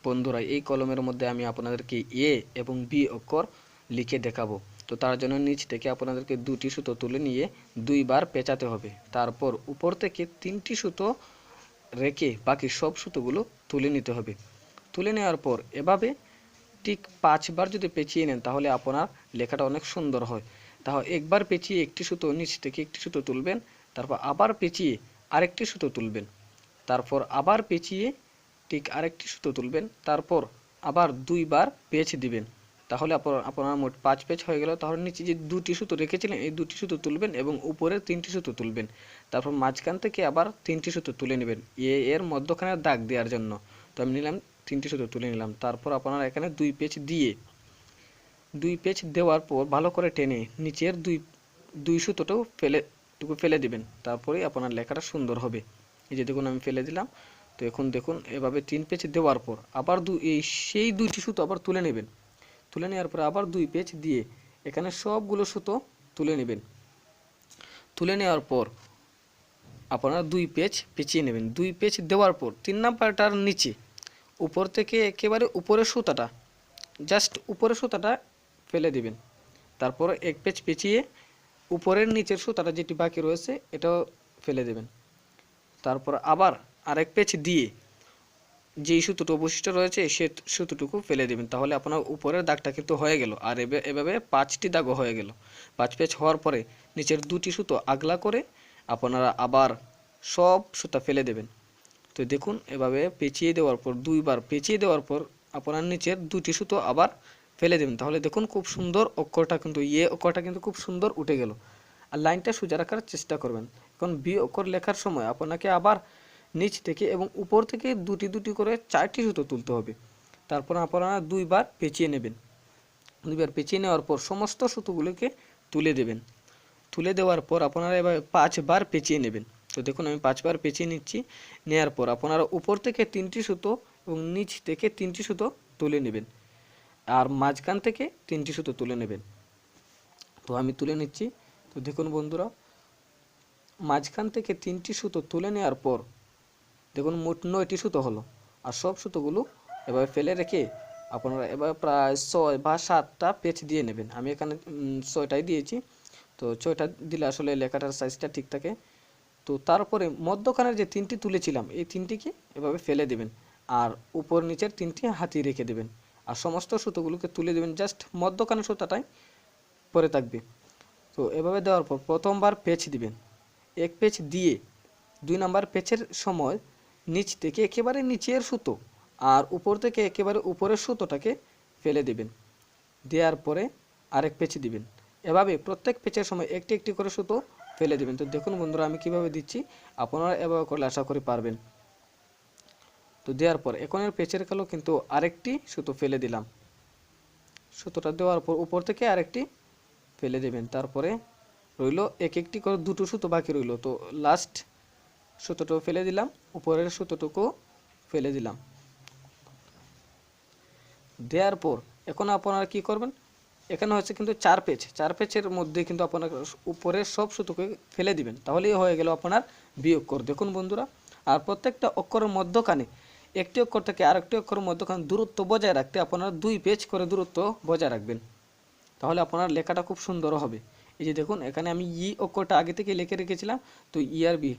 বন্ধুরা, এই কলমের মধ্যে আমি আপনাদেরকে এ এবং বি অক্ষর লিখে দেখাবো। তো তার জন্য নিচ থেকে আপনাদেরকে দুটি সুতো তুলে নিয়ে দুইবার পেঁচাতে হবে। তারপর উপর থেকে 3টি সুতো রেখে বাকি সব সুতোগুলো তুলে নিতে হবে। তুলে নেওয়ার পর এভাবে ঠিক 5বার যদি পেঁচিয়ে নেন তাহলে আপনার লেখাটা অনেক সুন্দর হয়। তাহলে একবার পেঁচিয়ে একটি সুতো নিচ থেকে একটি সুতো তুলবেন, তারপর আবার পেঁচিয়ে আরেকটি সুতো তুলবেন, তারপর আবার পেঁচিয়ে ঠিক আরেকটি সুতো তুলবেন, তারপর আবার দুইবার পেঁচ দিবেন। তাহলে আপনার মোট 5 পেঁচ হয়ে গেল। তাহলে নিচে যে দুটি সুতো রেখেছিলেন এই দুটি সুতো তুলবেন এবং উপরে 3টি সুতো তুলবেন। তারপর মাঝখান থেকে আবার 3টি সুতো তুলে নেবেন এর মধ্যখানে দাগ দেওয়ার জন্য। তো আমি নিলাম 3টি সুতো তুলে নিলাম। তারপর আপনারা এখানে 2 পেঁচ দেওয়ার পর ভালো করে টেনে নিচের দুই সুতোটাও ফেলে দিবেন। তারপরে আপনার লেখাটা সুন্দর হবে। এই যে দেখুন আমি ফেলে দিলাম। তো এখন দেখুন এভাবে 3 পেঁচ দেওয়ার পর আবার সেই দুইটি সুতো আবার তুলে নেবেন। তুলে নেওয়ার পর আবার 2 পেঁচ দিয়ে এখানে সবগুলো সুতো তুলে নেবেন। তুলে নেওয়ার পর আপনারা 2 পেঁচ পেঁচিয়ে নেবেন। 2 পেঁচ দেওয়ার পর 3 নাম্বারটার নিচে উপর থেকে একেবারে উপরের সুতাটা জাস্ট উপরের সুতাটা ফেলে দিবেন। তারপর 1 পেঁচ পেঁচিয়ে উপরের নিচের সুতাটা যেটি বাকি রয়েছে এটাও ফেলে দেবেন। তারপর আবার আরেক পেঁচ দিয়ে যেই সুতোটা অবশিষ্ট রয়েছে সে সুতোটুকু ফেলে দেবেন। তাহলে আপনার উপরের দাগটা কিন্তু হয়ে গেল। আর এভাবে 5টি দাগও হয়ে গেল। 5 পেঁচ হওয়ার পরে নিচের 2টি সুতো আগলা করে আপনারা আবার সব সুতা ফেলে দেবেন। তো দেখুন এভাবে পেঁচিয়ে দেওয়ার পর 2বার পেঁচিয়ে দেওয়ার পর আপনার নিচের 2টি সুতো আবার ফেলে দেবেন। তাহলে দেখুন খুব সুন্দর অক্ষরটা কিন্তু অক্ষরটা কিন্তু খুব সুন্দর উঠে গেল। আর লাইনটা সোজা রাখার চেষ্টা করবেন। এখন বি অক্ষর লেখার সময় আপনাকে আবার নিচ থেকে এবং উপর থেকে দুটি করে 4টি সুতো তুলতে হবে। তারপর আপনারা 2বার পেঁচিয়ে নেবেন। 2বার পেঁচিয়ে নেওয়ার পর সমস্ত সুতোগুলোকে তুলে দেবেন। তুলে দেওয়ার পর আপনারা এবার 5বার পেঁচিয়ে নেবেন। তো দেখুন আমি 5বার পেঁচিয়ে নিচ্ছি। নেওয়ার পর আপনারা উপর থেকে 3টি সুতো এবং নিচ থেকে 3টি সুতো তুলে নেবেন। আর মাঝখান থেকে 3টি সুতো তুলে নেবেন। তো আমি তুলে নিচ্ছি। তো দেখুন বন্ধুরা, মাঝখান থেকে 3টি সুতো তুলে নেওয়ার পর দেখুন মোট 9টি সুতো হলো। আর সব সুতোগুলো এভাবে ফেলে রেখে আপনারা এবার প্রায় 6 বা 7টা পেঁচ দিয়ে নেবেন। আমি এখানে 6টাই দিয়েছি। তো 6টা দিলে আসলে লেখাটার সাইজটা ঠিক থাকে। তো তারপরে মধ্যখানের যে 3টি তুলেছিলাম এই 3টিকে এভাবে ফেলে দেবেন। আর উপর নিচের 3টি হাতি রেখে দেবেন। আর সমস্ত সুতোগুলোকে তুলে দেবেন, জাস্ট মধ্যখানের সুতাটাই পরে থাকবে। তো এভাবে দেওয়ার পর প্রথমবার পেঁচ দিবেন। 1 পেঁচ দিয়ে 2 নাম্বার পেঁচের সময় নিচ থেকে একেবারে নিচের সুতো আর উপর থেকে একেবারে উপরের সুতোটাকে ফেলে দেবেন। দেওয়ার পরে আরেক পেঁচ দিবেন। এভাবে প্রত্যেক পেঁচের সময় একটি একটি করে সুতো ফেলে দেবেন। তো দেখুন বন্ধুরা আমি কিভাবে দিচ্ছি, আপনারা এভাবে করলে আশা করি পারবেন। তো দেওয়ার পর এখনের পেঁচের কালো কিন্তু আরেকটি সুতো ফেলে দিলাম। সুতোটা দেওয়ার পর উপর থেকে আরেকটি ফেলে দেবেন। তারপরে রইল একটি করে 2টো সুতো বাকি রইল। তো লাস্ট সুতোটাও ফেলে দিলাম, উপরের সুতোটুকু ফেলে দিলাম। দেওয়ার পর এখন আপনারা কি করবেন, এখানে হচ্ছে কিন্তু 4 পেঁচ, 4 পেঁচের মধ্যে কিন্তু আপনার উপরের সব সুতোকে ফেলে দিবেন। তাহলেই হয়ে গেল আপনার বি অক্ষর। দেখুন বন্ধুরা, আর প্রত্যেকটা অক্ষরের মধ্যখানে একটি অক্ষর থেকে আরেকটি অক্ষরের মধ্যখানে দূরত্ব বজায় রাখতে আপনারা 2 পেঁচ করে দূরত্ব বজায় রাখবেন। তাহলে আপনার লেখাটা খুব সুন্দর হবে। এই যে দেখুন এখানে আমি ই অক্ষরটা আগে থেকে লিখে রেখেছিলাম। তো ই আর বি